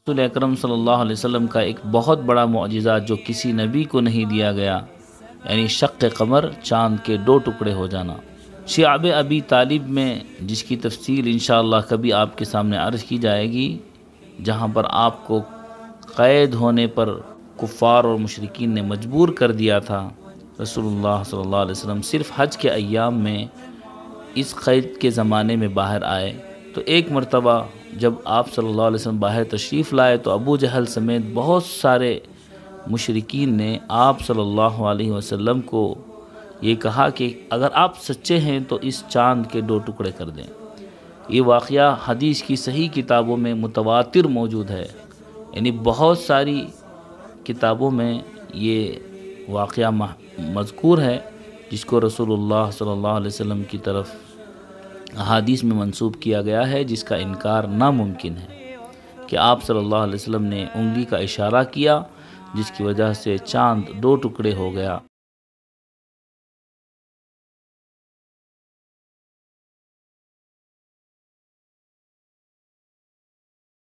رسول اکرم صلی اللہ علیہ وسلم کا ایک بہت بڑا معجزہ جو کسی نبی کو نہیں دیا گیا، یعنی شق قمر، چاند کے دو ٹکڑے ہو جانا۔ شعب ابی طالب میں جس کی تفصیل انشاءاللہ کبھی آپ کے سامنے عرض کی جائے گی، جہاں پر آپ کو قید ہونے پر کفار اور مشرکین نے مجبور کر دیا تھا، رسول اللہ صلی اللہ علیہ وسلم صرف حج کے ایام میں اس قید کے زمانے میں باہر آئے۔ تو ایک مرتبہ جب آپ صلی اللہ علیہ وسلم باہر تشریف لائے تو ابو جہل سمیت بہت سارے مشرکین نے آپ صلی اللہ علیہ وسلم کو یہ کہا کہ اگر آپ سچے ہیں تو اس چاند کے دو ٹکڑے کر دیں۔ یہ واقعہ حدیث کی صحیح کتابوں میں متواتر موجود ہے، یعنی بہت ساری کتابوں میں یہ واقعہ مذکور ہے، جس کو رسول اللہ صلی اللہ علیہ وسلم کی طرف احادیث میں منسوب کیا گیا ہے، جس کا انکار ناممکن ہے کہ آپ صلی اللہ علیہ وسلم نے انگلی کا اشارہ کیا، جس کی وجہ سے چاند دو ٹکڑے ہو گیا۔